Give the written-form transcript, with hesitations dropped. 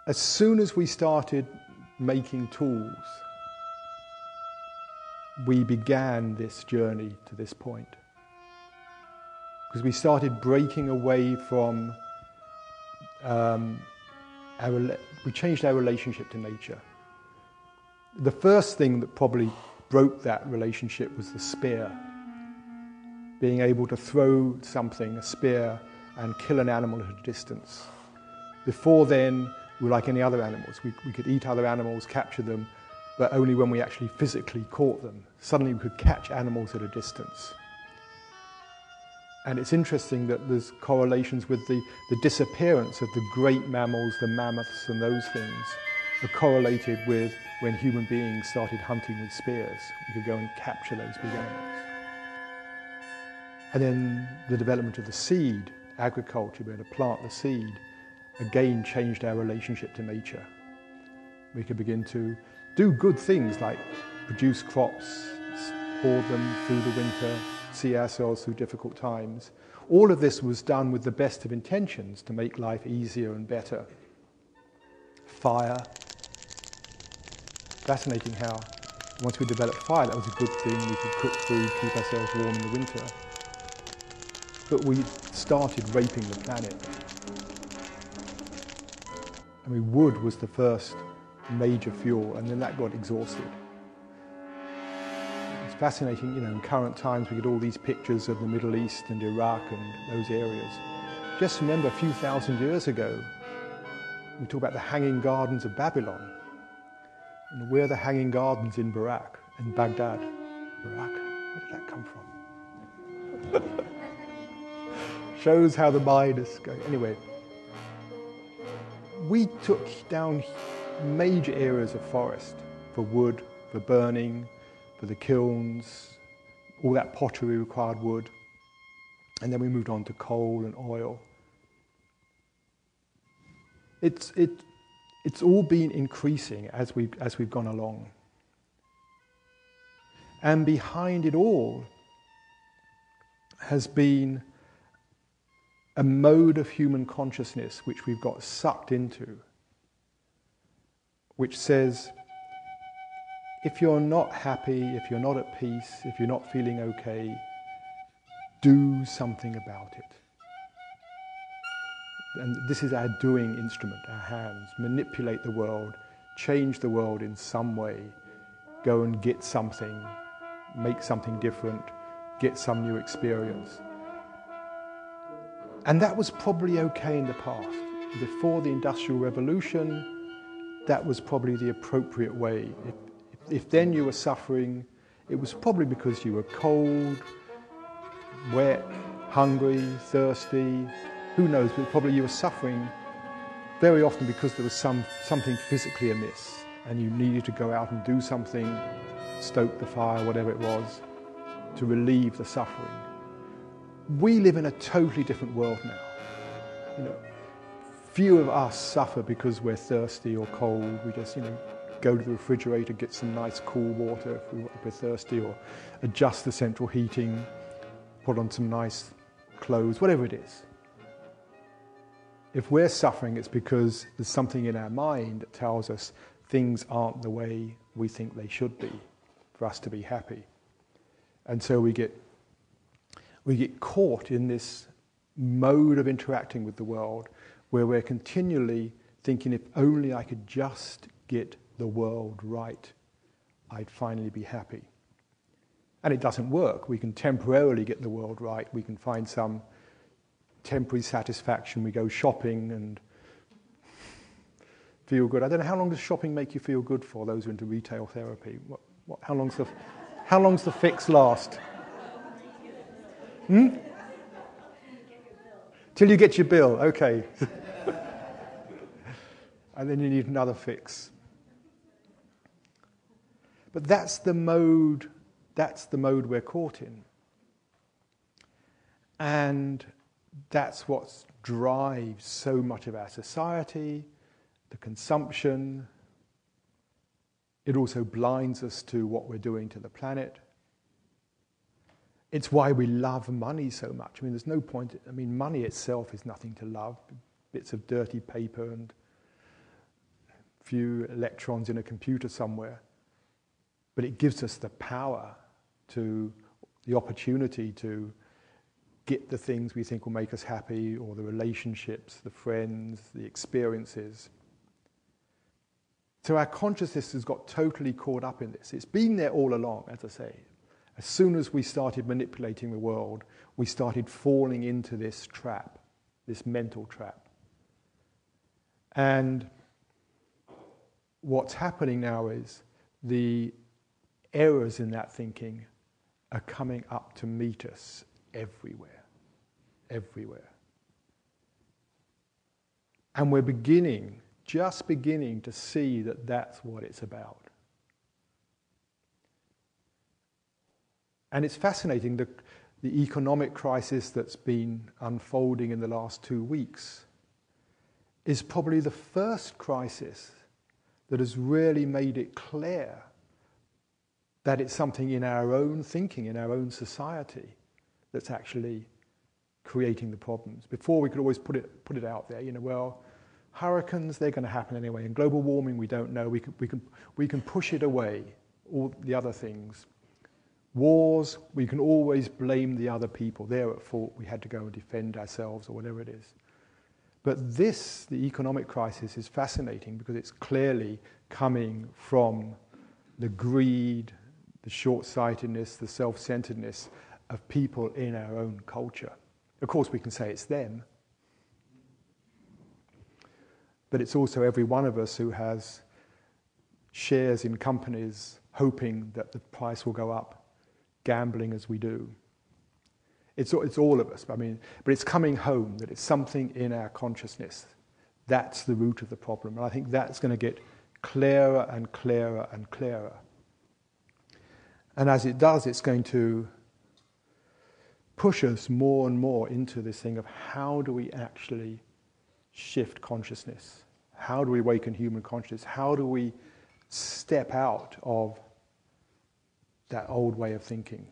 as soon as we started making tools, we began this journey to this point. Because we started breaking away from, we changed our relationship to nature. The first thing that probably broke that relationship was the spear. Being able to throw something, a spear, and kill an animal at a distance. Before then, we were like any other animals. We could eat other animals, capture them, but only when we actually physically caught them. Suddenly we could catch animals at a distance. And it's interesting that there's correlations with the disappearance of the great mammals, the mammoths and those things are correlated with when human beings started hunting with spears. We could go and capture those big animals. And then the development of the seed, agriculture, being able to plant the seed, again changed our relationship to nature. We could begin to do good things like produce crops, hoard them through the winter, see ourselves through difficult times. All of this was done with the best of intentions to make life easier and better. Fire. Fascinating how once we developed fire, that was a good thing. We could cook food, keep ourselves warm in the winter. But we started raping the planet. I mean, wood was the first major fuel, and then that got exhausted. It's fascinating, in current times we get all these pictures of the Middle East and Iraq and those areas. Just remember a few thousand years ago, we talk about the Hanging Gardens of Babylon. And where are the Hanging Gardens in Baghdad? Iraq, where did that come from? Shows how the mind is going. Anyway, we took down major areas of forest for wood, for burning, for the kilns, all that pottery required wood. And then we moved on to coal and oil. It's all been increasing as we've gone along. And behind it all has been a mode of human consciousness which we've got sucked into, which says, if you're not happy, if you're not at peace, if you're not feeling okay, do something about it. And this is our doing instrument, our hands. Manipulate the world, change the world in some way, go and get something, make something different, get some new experience. And that was probably okay in the past. Before the Industrial Revolution, that was probably the appropriate way. If then you were suffering, it was probably because you were cold, wet, hungry, thirsty, who knows, but probably you were suffering very often because there was something physically amiss and you needed to go out and do something, stoke the fire, whatever it was, to relieve the suffering. We live in a totally different world now. Few of us suffer because we're thirsty or cold. We just, go to the refrigerator, get some nice cool water if we're thirsty, or adjust the central heating, put on some nice clothes, whatever it is. If we're suffering, it's because there's something in our mind that tells us things aren't the way we think they should be for us to be happy. And so we get caught in this mode of interacting with the world where we're continually thinking, if only I could just get the world right, I'd finally be happy. And it doesn't work. We can temporarily get the world right. We can find some temporary satisfaction. We go shopping and feel good. I don't know, how long does shopping make you feel good for, those who are into retail therapy? How long's the fix last? Till you get your bill, okay. And then you need another fix. But that's the mode we're caught in. And that's what drives so much of our society, the consumption. It also blinds us to what we're doing to the planet. It's why we love money so much. There's no point. Money itself is nothing to love. Bits of dirty paper and few electrons in a computer somewhere, but it gives us the power the opportunity to get the things we think will make us happy, or the relationships, the friends, the experiences. So our consciousness has got totally caught up in this. It's been there all along, as I say. As soon as we started manipulating the world, we started falling into this trap, this mental trap. And what's happening now is the errors in that thinking are coming up to meet us everywhere, everywhere. And we're just beginning to see that that's what it's about. And it's fascinating, the economic crisis that's been unfolding in the last 2 weeks is probably the first crisis that has really made it clear that it's something in our own thinking, in our own society, that's actually creating the problems. Before, we could always put it out there, well, hurricanes, they're going to happen anyway, and global warming, we don't know. We can push it away, all the other things. Wars, we can always blame the other people. They're at fault, we had to go and defend ourselves, or whatever it is. But the economic crisis, is fascinating because it's clearly coming from the greed, the short-sightedness, the self-centeredness of people in our own culture. Of course, we can say it's them, but it's also every one of us who has shares in companies hoping that the price will go up, gambling as we do. It's all of us, but it's coming home that it's something in our consciousness. That's the root of the problem, and I think that's going to get clearer and clearer and clearer. And as it does, it's going to push us more and more into this thing of how do we actually shift consciousness? How do we awaken human consciousness? How do we step out of that old way of thinking?